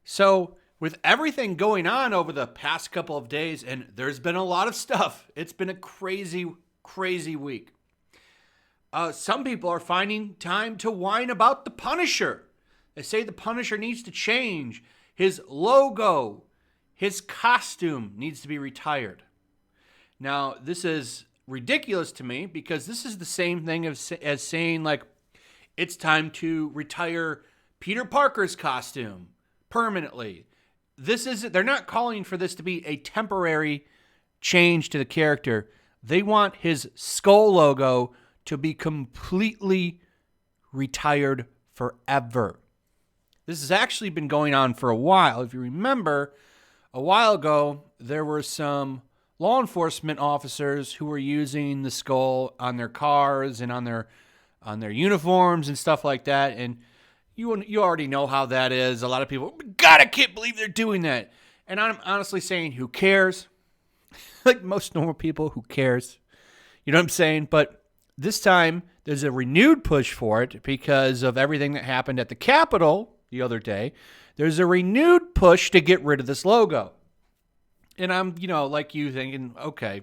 So, with everything going on over the past couple of days, and there's been a lot of stuff, it's been a crazy, crazy week. Some people are finding time to whine about the Punisher. They say the Punisher needs to change. His logo, his costume needs to be retired. Now, this is ridiculous to me because this is the same thing as saying, like, it's time to retire Peter Parker's costume permanently. They're not calling for this to be a temporary change to the character. They want his skull logo to be completely retired forever. This has actually been going on for a while. If you remember, a while ago, there were some law enforcement officers who were using the skull on their cars and on their uniforms and stuff like that. And you already know how that is. A lot of people, God, I can't believe they're doing that. And I'm honestly saying, who cares? Like most normal people, who cares? You know what I'm saying? But this time, there's a renewed push for it because of everything that happened at the Capitol the other day. There's a renewed push to get rid of this logo. And I'm, like you thinking, okay,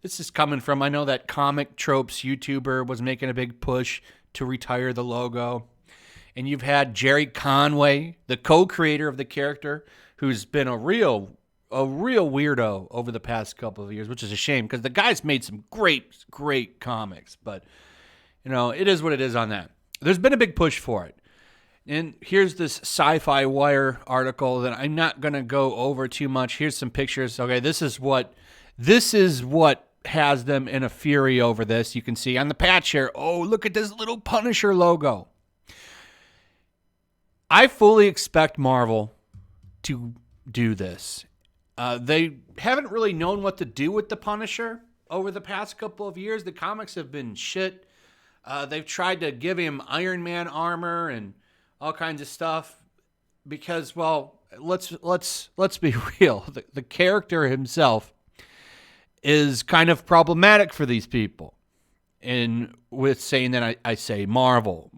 this is coming from, I know that Comic Tropes YouTuber was making a big push to retire the logo. And you've had Jerry Conway, the co-creator of the character, who's been a real weirdo over the past couple of years, which is a shame because the guy's made some great, great comics. But, it is what it is on that. There's been a big push for it. And here's this Sci-Fi Wire article that I'm not going to go over too much. Here's some pictures. Okay, this is what has them in a fury over this. You can see on the patch here, oh, look at this little Punisher logo. I fully expect Marvel to do this. They haven't really known what to do with the Punisher over the past couple of years. The comics have been shit. They've tried to give him Iron Man armor and all kinds of stuff because, well, let's be real. The character himself is kind of problematic for these people. And with saying that, I say Marvel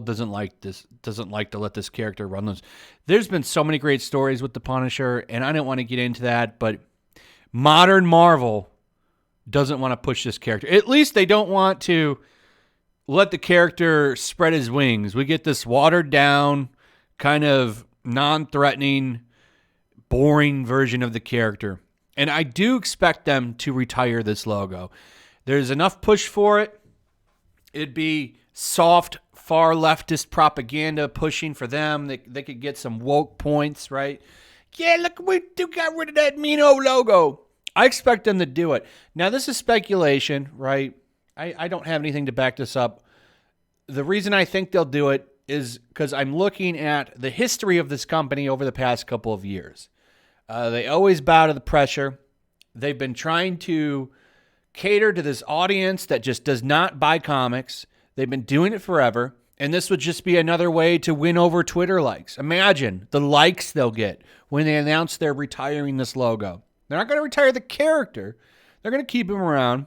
doesn't like this, doesn't like to let this character run those. There's been so many great stories with the Punisher, and I don't want to get into that, but modern Marvel doesn't want to push this character. At least they don't want to let the character spread his wings. We get this watered down, kind of non-threatening, boring version of the character. And I do expect them to retire this logo. There's enough push for it. It'd be soft, far leftist propaganda pushing for them. They could get some woke points, right? Yeah, look, we got rid of that mean old logo. I expect them to do it. Now, this is speculation, right? I don't have anything to back this up. The reason I think they'll do it is because I'm looking at the history of this company over the past couple of years. They always bow to the pressure. They've been trying to cater to this audience that just does not buy comics. They've been doing it forever, and this would just be another way to win over Twitter likes. Imagine the likes they'll get when they announce they're retiring this logo. They're not going to retire the character. They're going to keep him around.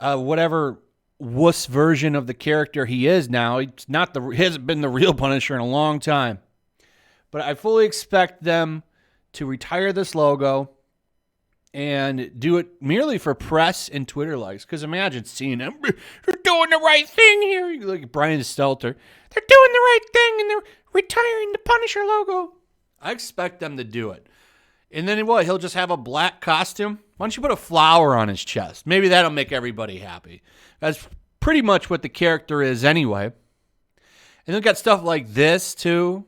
Whatever wuss version of the character he is now, he hasn't been the real Punisher in a long time. But I fully expect them to retire this logo and do it merely for press and Twitter likes. Because imagine seeing them, they're doing the right thing here. Like Brian Stelter, they're doing the right thing and they're retiring the Punisher logo. I expect them to do it. And then what? He'll just have a black costume? Why don't you put a flower on his chest? Maybe that'll make everybody happy. That's pretty much what the character is anyway. And they've got stuff like this too.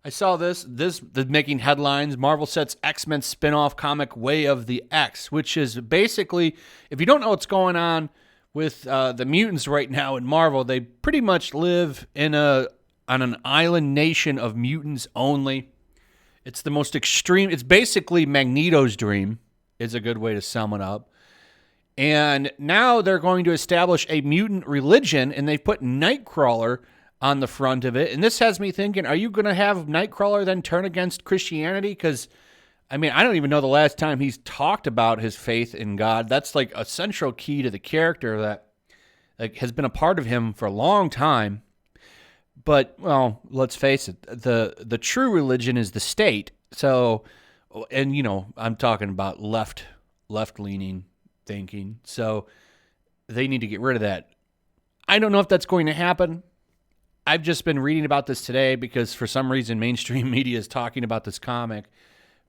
I saw this making headlines. Marvel sets X-Men spin-off comic Way of the X, which is basically, if you don't know what's going on with the mutants right now in Marvel, they pretty much live on an island nation of mutants only. It's the most extreme. It's basically Magneto's dream, is a good way to sum it up. And now they're going to establish a mutant religion, and they put Nightcrawler on the front of it. And this has me thinking, are you going to have Nightcrawler then turn against Christianity? Because, I don't even know the last time he's talked about his faith in God. That's like a central key to the character that has been a part of him for a long time. But, well, let's face it, the true religion is the state. So, and, you know, I'm talking about left-leaning thinking. So they need to get rid of that. I don't know if that's going to happen. I've just been reading about this today because for some reason mainstream media is talking about this comic,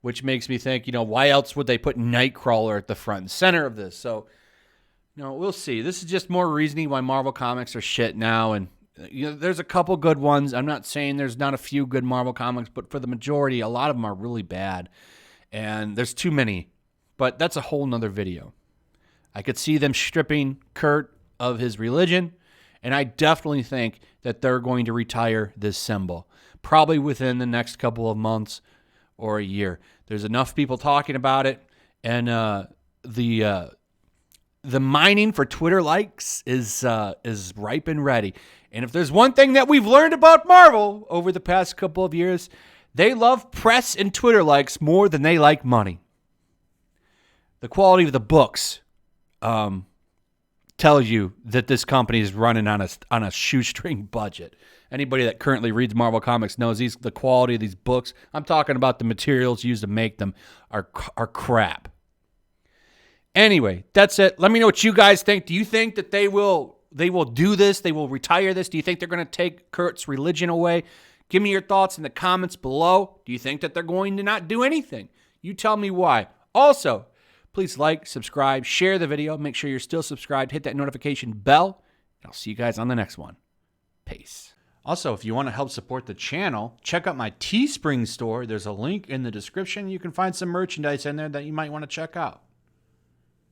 which makes me think, you know, why else would they put Nightcrawler at the front and center of this? So, you know, we'll see. This is just more reasoning why Marvel Comics are shit now. And, you know, there's a couple good ones. I'm not saying there's not a few good Marvel Comics, but for the majority, a lot of them are really bad. And there's too many. But that's a whole nother video. I could see them stripping Kurt of his religion. And I definitely think that they're going to retire this symbol, probably within the next couple of months or a year. There's enough people talking about it, and the mining for Twitter likes is ripe and ready. And if there's one thing that we've learned about Marvel over the past couple of years, they love press and Twitter likes more than they like money. The quality of the books tells you that this company is running on a shoestring budget. Anybody that currently reads Marvel Comics knows the quality of these books, I'm talking about the materials used to make them, are crap. Anyway, that's it. Let me know what you guys think. Do you think that they will do this? They will retire this? Do you think they're going to take Kurt's religion away? Give me your thoughts in the comments below. Do you think that they're going to not do anything? You tell me why. Also, please like, subscribe, share the video. Make sure you're still subscribed. Hit that notification bell. And I'll see you guys on the next one. Peace. Also, if you want to help support the channel, check out my Teespring store. There's a link in the description. You can find some merchandise in there that you might want to check out.